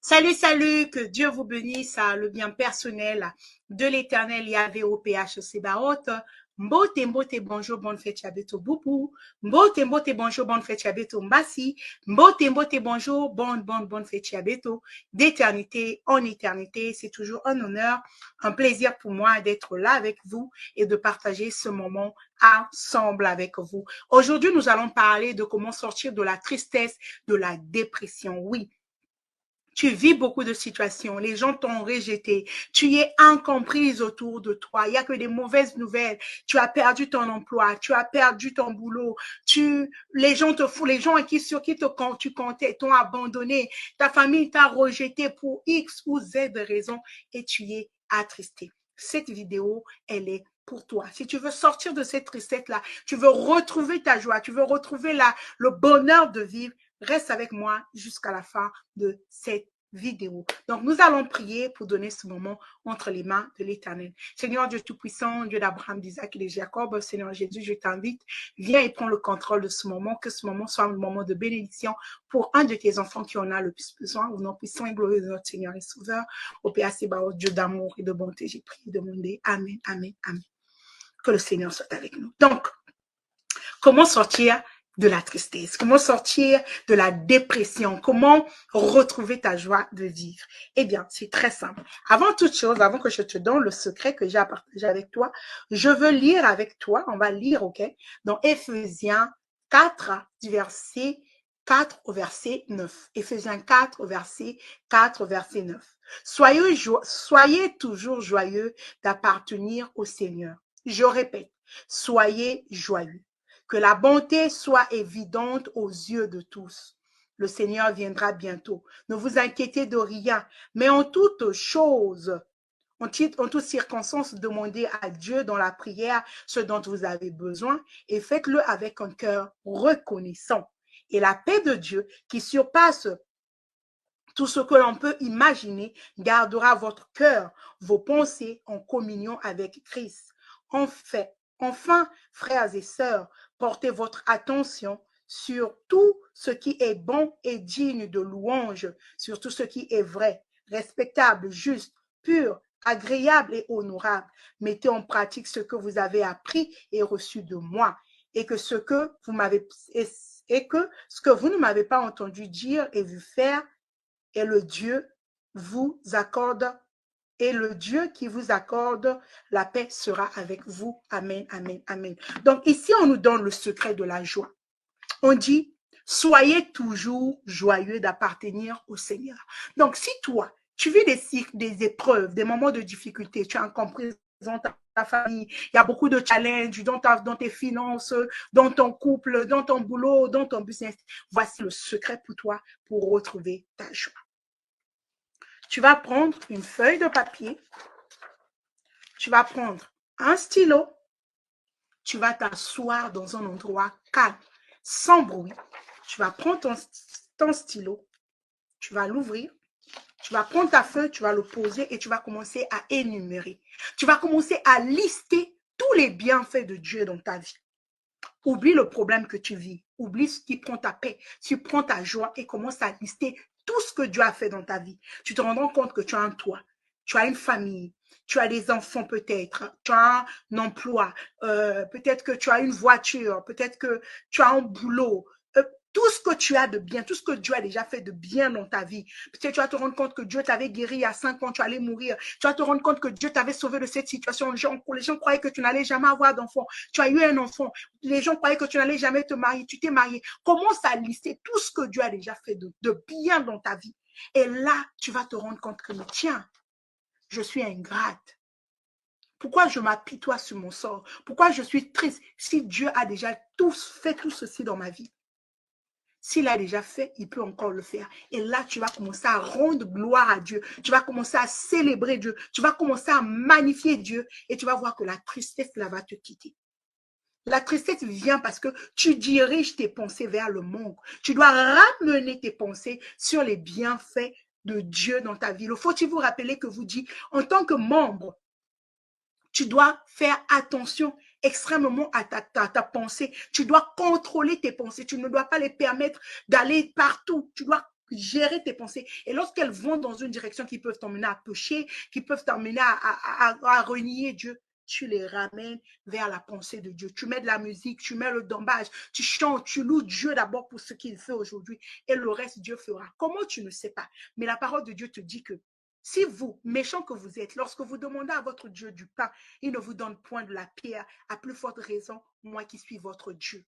Salut, salut, que Dieu vous bénisse, le bien personnel de l'éternel Yahvé au PH Sebaoth. Mbote, mbote, bonjour, bonne fête, yabeto, boubou. Mbote, mbote, bonjour, bonne fête, yabeto, mbassi. Mbote, mbote, bonjour, bonne fête, yabeto. D'éternité en éternité, c'est toujours un honneur, un plaisir pour moi d'être là avec vous et de partager ce moment ensemble avec vous. Aujourd'hui, nous allons parler de comment sortir de la tristesse, de la dépression. Oui. Tu vis beaucoup de situations, les gens t'ont rejeté, tu es incomprise autour de toi, il n'y a que des mauvaises nouvelles, tu as perdu ton emploi, tu as perdu ton boulot, les gens te foutent, les gens sur qui tu comptais t'ont abandonné, ta famille t'a rejeté pour X ou Z raisons et tu es attristé. Cette vidéo, elle est pour toi. Si tu veux sortir de cette tristesse-là, tu veux retrouver ta joie, tu veux retrouver le bonheur de vivre, reste avec moi jusqu'à la fin de cette vidéo. Donc, nous allons prier pour donner ce moment entre les mains de l'Éternel. Seigneur Dieu Tout-Puissant, Dieu d'Abraham, d'Isaac et de Jacob, Seigneur Jésus, je t'invite, viens et prends le contrôle de ce moment, que ce moment soit un moment de bénédiction pour un de tes enfants qui en a le plus besoin. Au nom puissant et glorieux de notre Seigneur et Sauveur, au Père Sébaoth, Dieu d'amour et de bonté, j'ai prié et demandé. Amen, amen, amen. Que le Seigneur soit avec nous. Donc, comment sortir de la tristesse, comment sortir de la dépression, comment retrouver ta joie de vivre? Eh bien, c'est très simple. Avant toute chose, avant que je te donne le secret que j'ai à partager avec toi, je veux lire avec toi, on va lire, ok, dans Éphésiens 4, du verset 4 au verset 9. Éphésiens 4 au verset 4 au verset 9. Soyez toujours joyeux d'appartenir au Seigneur. Je répète, soyez joyeux. Que la bonté soit évidente aux yeux de tous. Le Seigneur viendra bientôt. Ne vous inquiétez de rien, mais en toute chose, en toute circonstance, demandez à Dieu dans la prière ce dont vous avez besoin et faites-le avec un cœur reconnaissant. Et la paix de Dieu, qui surpasse tout ce que l'on peut imaginer, gardera votre cœur, vos pensées en communion avec Christ. Enfin, frères et sœurs, portez votre attention sur tout ce qui est bon et digne de louange, sur tout ce qui est vrai, respectable, juste, pur, agréable et honorable. Mettez en pratique ce que vous avez appris et reçu de moi, et que ce que vous ne m'avez pas entendu dire et vu faire, et le Dieu vous accorde, et le Dieu qui vous accorde la paix sera avec vous. Amen, amen, amen. Donc ici, on nous donne le secret de la joie. On dit, soyez toujours joyeux d'appartenir au Seigneur. Donc si toi, tu vis des épreuves, des moments de difficulté, tu as incompris dans ta famille, il y a beaucoup de challenges dans tes finances, dans ton couple, dans ton boulot, dans ton business. Voici le secret pour toi pour retrouver ta joie. Tu vas prendre une feuille de papier, tu vas prendre un stylo, tu vas t'asseoir dans un endroit calme, sans bruit. Tu vas prendre ton stylo, tu vas l'ouvrir, tu vas prendre ta feuille, tu vas le poser et tu vas commencer à énumérer. Tu vas commencer à lister tous les bienfaits de Dieu dans ta vie. Oublie le problème que tu vis, oublie ce qui prend ta paix, tu prends ta joie et commence à lister tout ce que Dieu a fait dans ta vie. Tu te rendras compte que tu as un toit, tu as une famille, tu as des enfants peut-être, tu as un emploi, peut-être que tu as une voiture, peut-être que tu as un boulot, tout ce que tu as de bien, tout ce que Dieu a déjà fait de bien dans ta vie. Peut-être tu vas te rendre compte que Dieu t'avait guéri il y a 5 ans, tu allais mourir. Tu vas te rendre compte que Dieu t'avait sauvé de cette situation. Les gens croyaient que tu n'allais jamais avoir d'enfant. Tu as eu un enfant. Les gens croyaient que tu n'allais jamais te marier. Tu t'es marié. Commence à lister tout ce que Dieu a déjà fait de bien dans ta vie. Et là, tu vas te rendre compte que, tiens, je suis ingrate. Pourquoi je m'apitoie sur mon sort? Pourquoi je suis triste si Dieu a déjà fait tout ceci dans ma vie? S'il a déjà fait, il peut encore le faire. Et là, tu vas commencer à rendre gloire à Dieu. Tu vas commencer à célébrer Dieu. Tu vas commencer à magnifier Dieu. Et tu vas voir que la tristesse, là, va te quitter. La tristesse vient parce que tu diriges tes pensées vers le monde. Tu dois ramener tes pensées sur les bienfaits de Dieu dans ta vie. Il faut-il vous rappeler que vous dites, en tant que membre, tu dois faire attention extrêmement à ta pensée. Tu dois contrôler tes pensées. Tu ne dois pas les permettre d'aller partout. Tu dois gérer tes pensées. Et lorsqu'elles vont dans une direction qui peuvent t'emmener à pécher, qui peuvent t'emmener à renier Dieu, tu les ramènes vers la pensée de Dieu. Tu mets de la musique, tu mets le dombage, tu chantes, tu loues Dieu d'abord pour ce qu'il fait aujourd'hui et le reste, Dieu fera. Comment tu ne sais pas? Mais la parole de Dieu te dit que si vous, méchants que vous êtes, lorsque vous demandez à votre Dieu du pain, il ne vous donne point de la pierre, à plus forte raison, moi qui suis votre Dieu.